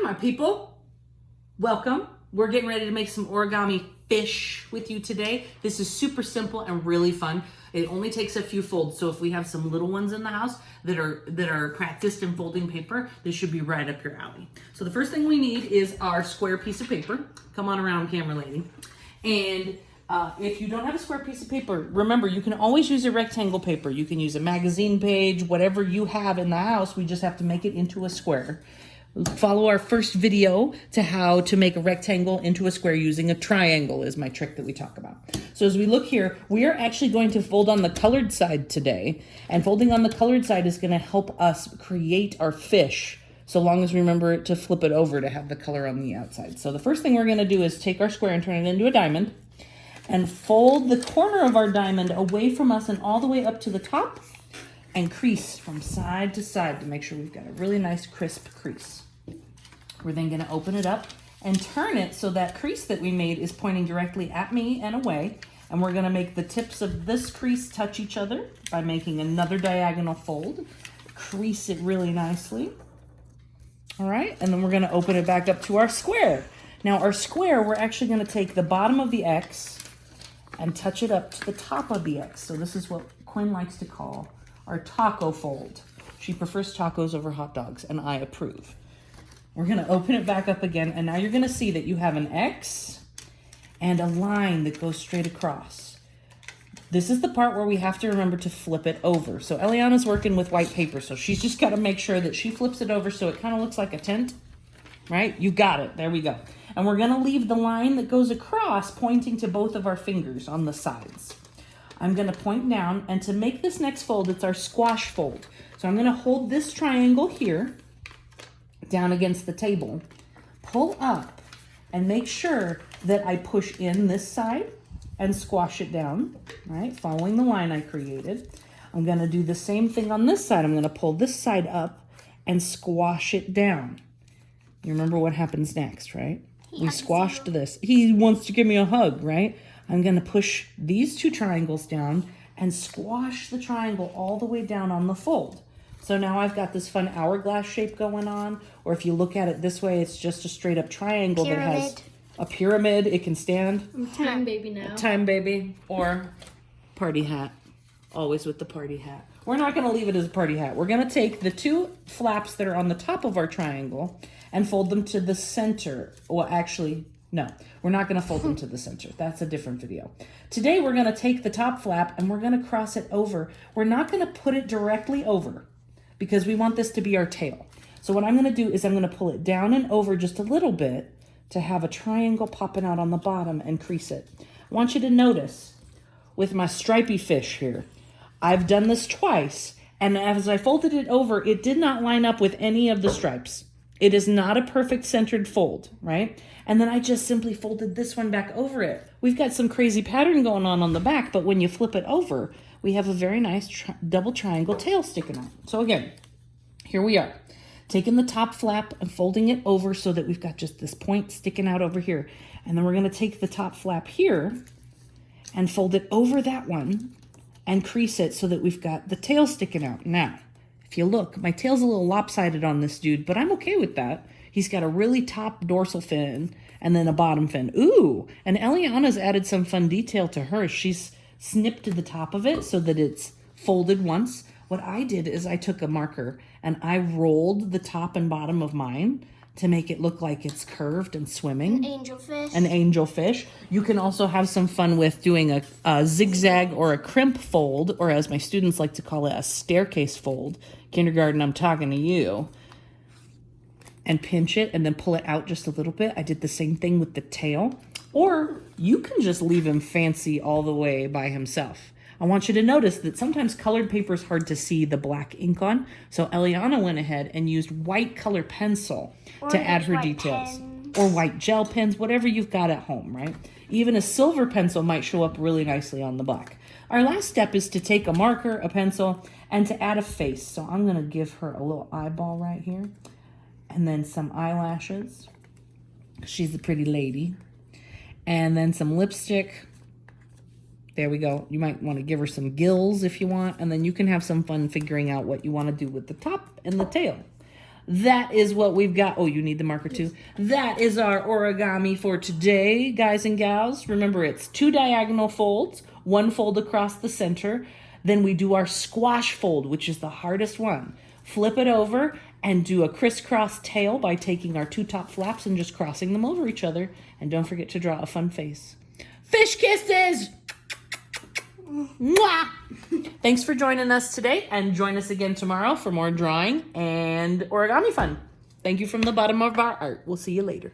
my people. Welcome. We're getting ready to make some origami fish with you today. This is super simple and really fun. It only takes a few folds. So if we have some little ones in the house that are practiced in folding paper, this should be right up your alley. So the first thing we need is our square piece of paper. Come on around, camera lady. And if you don't have a square piece of paper, remember, you can always use a rectangle paper. You can use a magazine page, whatever you have in the house. We just have to make it into a square. Follow our first video to how to make a rectangle into a square using a triangle is my trick that we talk about. So as we look here, we are actually going to fold on the colored side today. And folding on the colored side is going to help us create our fish, so long as we remember to flip it over to have the color on the outside. So the first thing we're going to do is take our square and turn it into a diamond and fold the corner of our diamond away from us and all the way up to the top and crease from side to side to make sure we've got a really nice crisp crease. We're then going to open it up and turn it so that crease that we made is pointing directly at me and away. And we're going to make the tips of this crease touch each other by making another diagonal fold. Crease it really nicely. All right, and then we're going to open it back up to our square. Now our square, we're actually going to take the bottom of the X and touch it up to the top of the X. So this is what Quinn likes to call our taco fold. She prefers tacos over hot dogs, and I approve. We're going to open it back up again, and now you're going to see that you have an X and a line that goes straight across. This is the part where we have to remember to flip it over. So Eliana's working with white paper, so she's just got to make sure that she flips it over so it kind of looks like a tent, right? You got it. There we go. And we're going to leave the line that goes across pointing to both of our fingers on the sides. I'm going to point down, and to make this next fold, it's our squash fold. So I'm going to hold this triangle here down against the table, pull up, and make sure that I push in this side and squash it down, right? Following the line I created. I'm going to do the same thing on this side. I'm going to pull this side up and squash it down. You remember what happens next, right? We squashed this. He wants to give me a hug, right? I'm going to push these two triangles down and squash the triangle all the way down on the fold. So now I've got this fun hourglass shape going on, or if you look at it this way, it's just a straight up triangle that has a pyramid. It can stand. I'm time baby now. Time baby, or party hat. Always with the party hat. We're not going to leave it as a party hat. We're going to take the two flaps that are on the top of our triangle and fold them to the center. Well, actually, no, we're not going to fold them to the center. That's a different video. Today, we're going to take the top flap and we're going to cross it over. We're not going to put it directly over because we want this to be our tail. So what I'm going to do is I'm going to pull it down and over just a little bit to have a triangle popping out on the bottom and crease it. I want you to notice with my stripy fish here, I've done this twice, and as I folded it over, it did not line up with any of the stripes. It is not a perfect centered fold, right? And then I just simply folded this one back over it. We've got some crazy pattern going on the back, but when you flip it over, we have a very nice double triangle tail sticking out. So again, here we are, taking the top flap and folding it over so that we've got just this point sticking out over here. And then we're going to take the top flap here and fold it over that one and crease it so that we've got the tail sticking out. Now, if you look, my tail's a little lopsided on this dude, but I'm okay with that. He's got a really top dorsal fin and then a bottom fin. Ooh, and Eliana's added some fun detail to hers. She's snipped to the top of it so that it's folded once. What I did is I took a marker and I rolled the top and bottom of mine to make it look like it's curved and swimming. An angelfish. An angelfish. You can also have some fun with doing a zigzag or a crimp fold, or as my students like to call it, a staircase fold. Kindergarten, I'm talking to you. And pinch it and then pull it out just a little bit. I did the same thing with the tail. Or you can just leave him fancy all the way by himself. I want you to notice that sometimes colored paper is hard to see the black ink on. So Eliana went ahead and used white color pencil to add her details. Or white gel pens, whatever you've got at home, right? Even a silver pencil might show up really nicely on the black. Our last step is to take a marker, a pencil, and to add a face. So I'm going to give her a little eyeball right here. And then some eyelashes. She's a pretty lady. And then some lipstick. There we go. You might want to give her some gills if you want, and then you can have some fun figuring out what you want to do with the top and the tail. that is what we've got. Oh, you need the marker too. That is our origami for today, guys and gals. Remember, it's 2 diagonal folds, 1 fold across the center. Then we do our squash fold, which is the hardest one. Flip it over and do a crisscross tail by taking our 2 top flaps and just crossing them over each other. And don't forget to draw a fun face. Fish kisses! Mwah! Thanks for joining us today, and join us again tomorrow for more drawing and origami fun. Thank you from the bottom of our heart. We'll see you later.